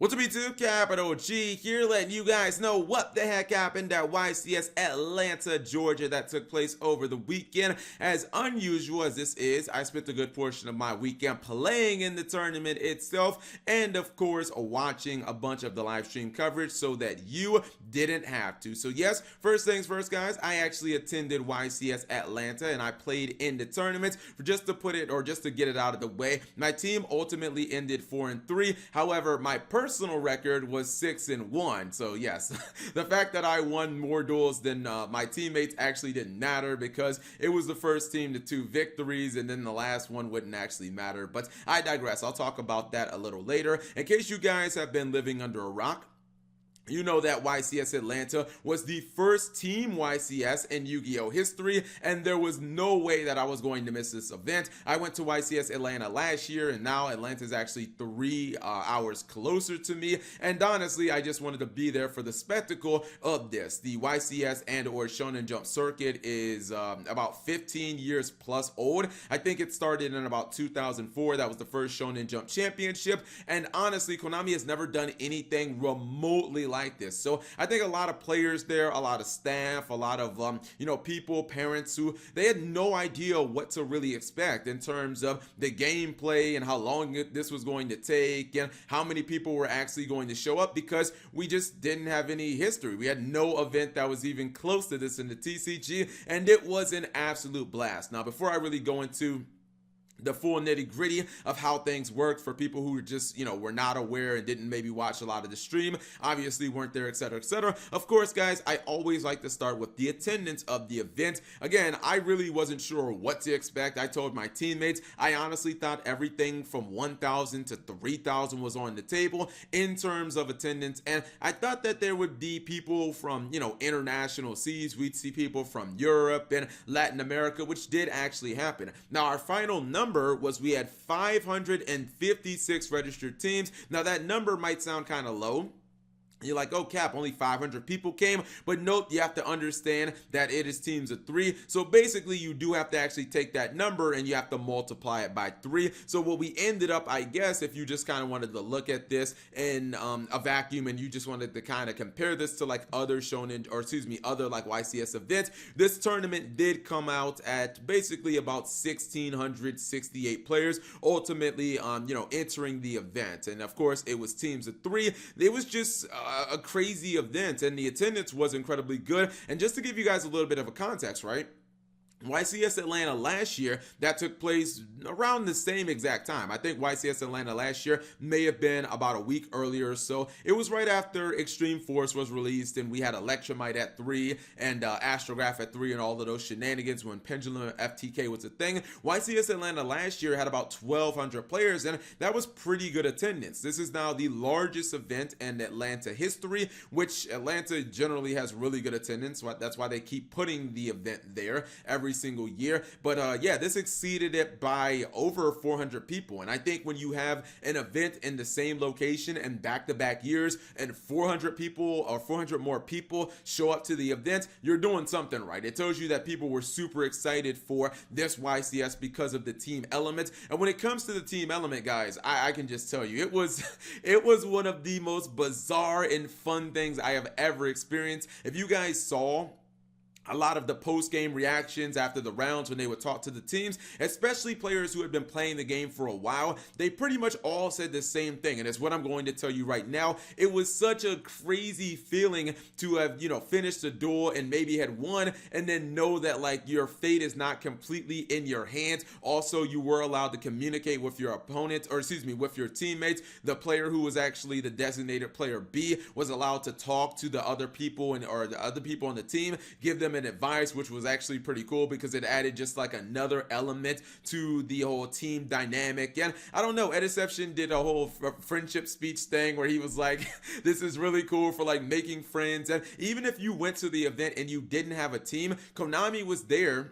What's up YouTube, Capital G here, letting you guys know what the heck happened at YCS Atlanta, Georgia that took place over the weekend. As unusual as this is, I spent a good portion of my weekend playing in the tournament itself and of course watching a bunch of the live stream coverage so that you didn't have to. So yes, first things first guys, I actually attended YCS Atlanta and I played in the tournament. Just to put it, or just to get it out of the way, my team ultimately ended 4-3. However, my personal record was 6-1. So yes, the fact that I won more duels than my teammates actually didn't matter because it was the first team to 2 victories and then the last one wouldn't actually matter. But I digress. I'll talk about that a little later. In case you guys have been living under a rock, you know that YCS Atlanta was the first team YCS in Yu-Gi-Oh history, and there was no way that I was going to miss this event. I went to YCS Atlanta last year, and now Atlanta is actually 3 hours closer to me, and honestly, I just wanted to be there for the spectacle of this. The YCS and or Shonen Jump circuit is about 15 years plus old. I think it started in about 2004. That was the first Shonen Jump championship, and honestly, Konami has never done anything remotely like this. So I think a lot of players there, a lot of staff, a lot of people, parents who they had no idea what to really expect in terms of the gameplay and how long this was going to take and how many people were actually going to show up, because we just didn't have any history. We had no event that was even close to this in the TCG, and it was an absolute blast. Now, before I really go into the full nitty-gritty of how things worked for people who just were not aware and didn't maybe watch a lot of the stream, obviously weren't there, etc., etc. Of course guys, I always like to start with the attendance of the event. Again, I really wasn't sure what to expect. I told my teammates I honestly thought everything from 1,000 to 3,000 was on the table in terms of attendance, and I thought that there would be people from international seas. We'd see people from Europe and Latin America, which did actually happen. Now our final number was we had 556 registered teams. Now that number might sound kind of low. You're like, oh Cap, only 500 people came, but nope, you have to understand that it is teams of 3. So basically you do have to actually take that number and you have to multiply it by 3. So what we ended up, I guess, if you just kind of wanted to look at this in a vacuum and you just wanted to kind of compare this to like other shonen, or excuse me, other like YCS events, this tournament did come out at basically about 1,668 players ultimately entering the event. And of course it was teams of 3. It was just a crazy event, and the attendance was incredibly good. And just to give you guys a little bit of a context, right? YCS Atlanta last year, that took place around the same exact time. I think YCS Atlanta last year may have been about a week earlier or so. It was right after Extreme Force was released and we had Electromite at 3 and Astrograph at 3 and all of those shenanigans when Pendulum FTK was a thing. YCS Atlanta last year had about 1,200 players, and that was pretty good attendance. This is now the largest event in Atlanta history, which Atlanta generally has really good attendance. That's why they keep putting the event there every single year. But yeah, this exceeded it by over 400 people, and I think when you have an event in the same location and back-to-back years and 400 people or 400 more people show up to the event, you're doing something right. It tells you that people were super excited for this YCS because of the team element. And when it comes to the team element, guys, I can just tell you, it was one of the most bizarre and fun things I have ever experienced. If you guys saw a lot of the post-game reactions after the rounds when they would talk to the teams, especially players who had been playing the game for a while, they pretty much all said the same thing, and it's what I'm going to tell you right now. It was such a crazy feeling to have finished the duel and maybe had won, and then know that like your fate is not completely in your hands. Also, you were allowed to communicate with your opponent, or excuse me, with your teammates. The player who was actually the designated player B was allowed to talk to the other people or the other people on the team, give them an advice, which was actually pretty cool because it added just like another element to the whole team dynamic. And I don't know, Ediception did a whole friendship speech thing where he was like, this is really cool for like making friends. And even if you went to the event and you didn't have a team, Konami was there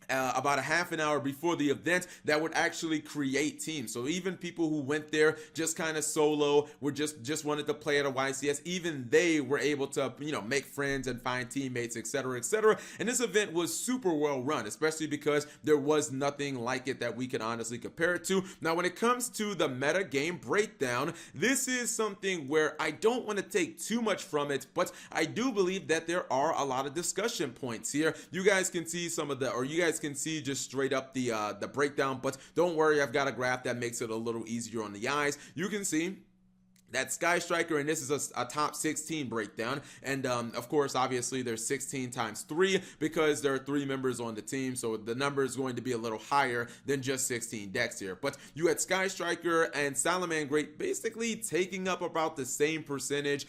about a half an hour before the event that would actually create teams. So even people who went there just kind of solo, were just wanted to play at a YCS, even they were able to, make friends and find teammates, etc., etc. And this event was super well run, especially because there was nothing like it that we can honestly compare it to. Now, when it comes to the meta game breakdown, this is something where I don't want to take too much from it, but I do believe that there are a lot of discussion points here. You guys can see you guys can see just straight up the breakdown, but don't worry, I've got a graph that makes it a little easier on the eyes. You can see that Sky Striker, and this is a top 16 breakdown, and of course, obviously, there's 16 times 3 because there are 3 members on the team, so the number is going to be a little higher than just 16 decks here. But you had Sky Striker and Salamangreat basically taking up about the same percentage.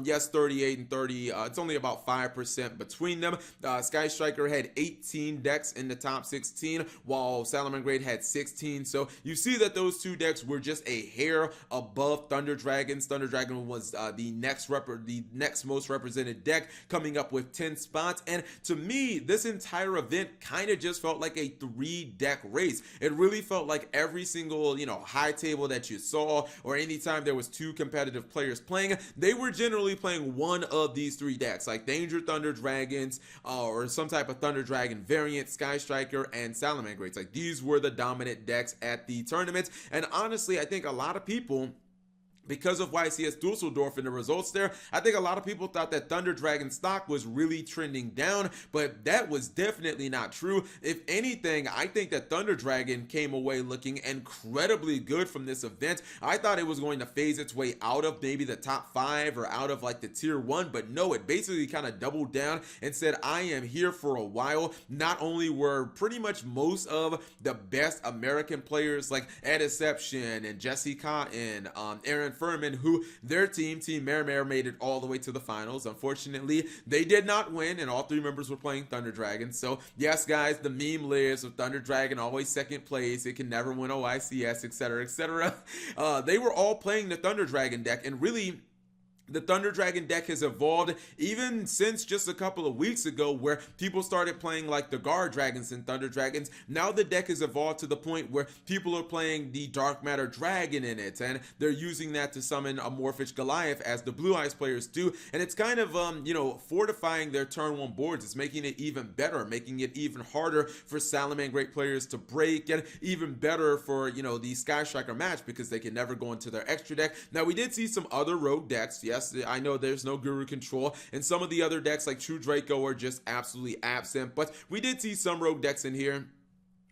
Yes, 38 and 30. It's only about 5% between them. Sky Striker had 18 decks in the top 16, while Salamangreat had 16. So you see that those two decks were just a hair above Thunder Dragon. Thunder Dragon was the next most represented deck, coming up with 10 spots. And to me, this entire event kind of just felt like a 3-deck race. It really felt like every single high table that you saw, or anytime there was 2 competitive players playing, they were generally playing one of these 3 decks, like Danger Thunder Dragons, or some type of Thunder Dragon variant, Sky Striker, and Salamangreats. Like, these were the dominant decks at the tournament. And honestly, I think a lot of people, because of YCS Dusseldorf and the results there, I think a lot of people thought that Thunder Dragon stock was really trending down, but that was definitely not true. If anything, I think that Thunder Dragon came away looking incredibly good from this event. I thought it was going to phase its way out of maybe the top 5 or out of like the tier 1, but no, it basically kind of doubled down and said, I am here for a while. Not only were pretty much most of the best American players like Ed Exception and Jesse Cotton, Aaron Furman, who their Team Mermare made it all the way to the finals. Unfortunately, they did not win, and all 3 members were playing Thunder Dragon. So yes, guys, the meme lives of Thunder Dragon always second place. It can never win a YCS, etc., etc. They were all playing the Thunder Dragon deck, and really, the Thunder Dragon deck has evolved even since just a couple of weeks ago, where people started playing like the Guard Dragons and Thunder Dragons. Now the deck has evolved to the point where people are playing the Dark Matter Dragon in it, and they're using that to summon a Morphish Goliath, as the Blue Eyes players do. And it's kind of fortifying their turn 1 boards. It's making it even better, making it even harder for Salamangreat players to break, and even better for the Sky Striker match, because they can never go into their extra deck. Now, we did see some other rogue decks. Yes, I know there's no Guru Control, and some of the other decks like True Draco are just absolutely absent, but we did see some rogue decks in here.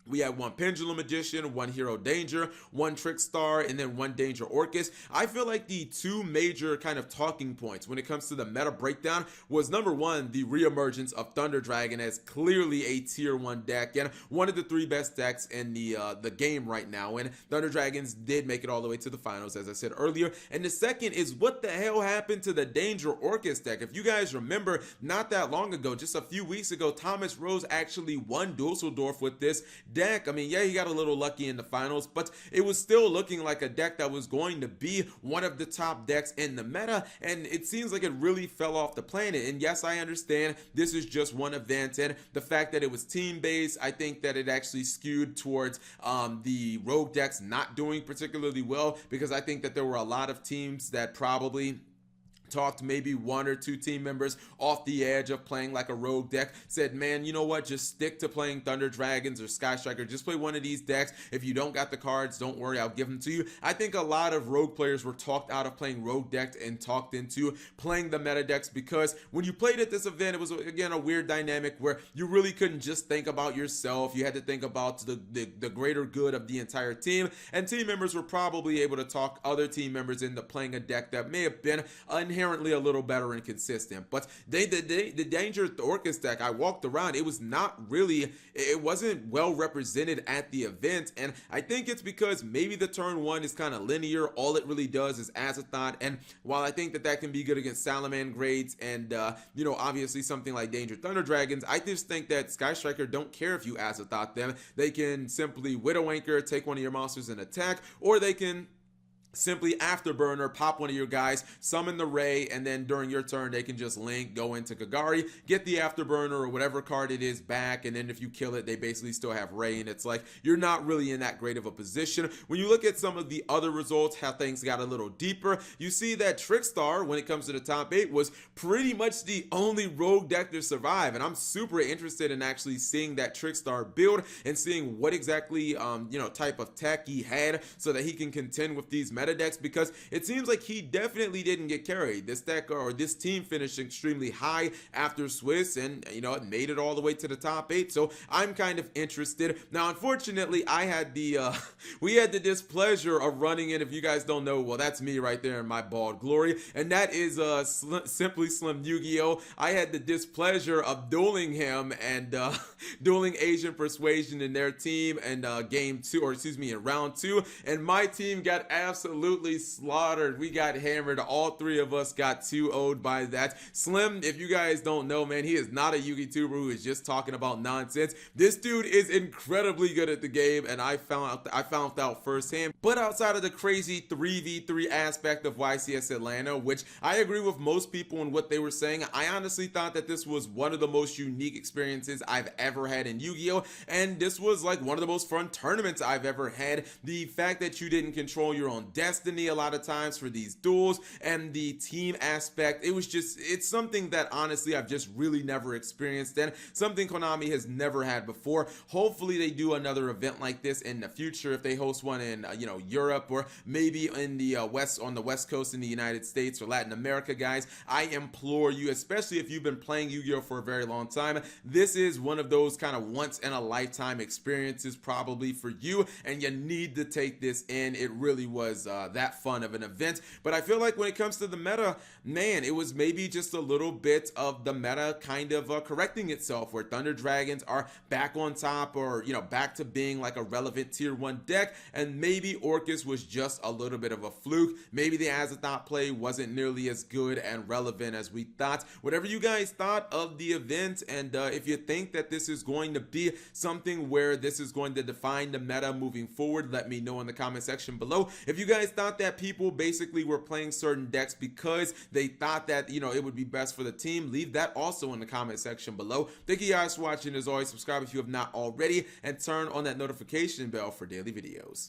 We had 1 Pendulum Magician, 1 Hero Danger, 1 Trickstar, and then 1 Danger Orcust. I feel like the 2 major kind of talking points when it comes to the meta breakdown was, number 1, the reemergence of Thunder Dragon as clearly a tier 1 deck, and one of the 3 best decks in the game right now. And Thunder Dragons did make it all the way to the finals, as I said earlier. And the second is, what the hell happened to the Danger Orcust deck? If you guys remember, not that long ago, just a few weeks ago, Thomas Rose actually won Dusseldorf with this deck. I mean, yeah, he got a little lucky in the finals, but it was still looking like a deck that was going to be one of the top decks in the meta, and it seems like it really fell off the planet. And yes, I understand this is just one event, and the fact that it was team-based, I think that it actually skewed towards the rogue decks not doing particularly well, because I think that there were a lot of teams that probably talked maybe 1 or 2 team members off the edge of playing like a rogue deck, said, man, you know what, just stick to playing Thunder Dragons or Sky Striker, just play one of these decks. If you don't got the cards, don't worry, I'll give them to you. I think a lot of rogue players were talked out of playing rogue decks and talked into playing the meta decks, because when you played at this event, it was again a weird dynamic where you really couldn't just think about yourself. You had to think about the greater good of the entire team, and team members were probably able to talk other team members into playing a deck that may have been inherently a little better and consistent. But the Danger Orcust deck, I walked around, it was not really, it wasn't well represented at the event, and I think it's because maybe the turn 1 is kind of linear. All it really does is Azathoth, and while I think that that can be good against Salamangreats and obviously something like Danger Thunder Dragons, I just think that Sky Striker don't care if you Azathoth them. They can simply Widow Anchor, take one of your monsters and attack, or they can simply afterburner, pop one of your guys, summon the Ray, and then during your turn they can just link, go into Kagari, get the afterburner or whatever card it is back, and then if you kill it, they basically still have Ray, and it's like you're not really in that great of a position. When you look at some of the other results, how things got a little deeper, you see that Trickstar, when it comes to the top 8, was pretty much the only rogue deck to survive, and I'm super interested in actually seeing that Trickstar build and seeing what exactly type of tech he had so that he can contend with these meta decks, because it seems like he definitely didn't get carried. This deck or this team finished extremely high after Swiss, and it made it all the way to the top 8, so I'm kind of interested. Now unfortunately I had the we had the displeasure of running in, if you guys don't know, well, that's me right there in my bald glory, and that is Simply Slim Yu-Gi-Oh. I had the displeasure of dueling him and dueling Asian Persuasion in their team and game 2, or excuse me, in round 2, and my team got absolutely slaughtered. We got hammered. All 3 of us got 2-0'd by that. Slim, if you guys don't know, man, he is not a Yu-Gi tuber who is just talking about nonsense. This dude is incredibly good at the game, and I found out firsthand. But outside of the crazy 3v3 aspect of YCS Atlanta, which I agree with most people in what they were saying, I honestly thought that this was one of the most unique experiences I've ever had in Yu-Gi-Oh, and this was like one of the most fun tournaments I've ever had. The fact that you didn't control your own destiny a lot of times for these duels, and the team aspect, it's something that honestly I've just really never experienced, and something Konami has never had before. Hopefully they do another event like this in the future, if they host one in Europe, or maybe in the on the West Coast in the United States or Latin America. Guys, I implore you, especially if you've been playing Yu-Gi-Oh for a very long time, this is one of those kind of once in a lifetime experiences probably for you, and you need to take this in. It really was that fun of an event. But I feel like when it comes to the meta, man, it was maybe just a little bit of the meta kind of correcting itself, where Thunder Dragons are back on top, or back to being like a relevant tier 1 deck, and maybe Orcust was just a little bit of a fluke. Maybe the Azathoth play wasn't nearly as good and relevant as we thought. Whatever you guys thought of the event, and if you think that this is going to be something where this is going to define the meta moving forward, let me know in the comment section below. If you guys thought that people basically were playing certain decks because they thought that it would be best for the team, leave that also in the comment section below. Thank you guys for watching. As always, subscribe if you have not already, and turn on that notification bell for daily videos.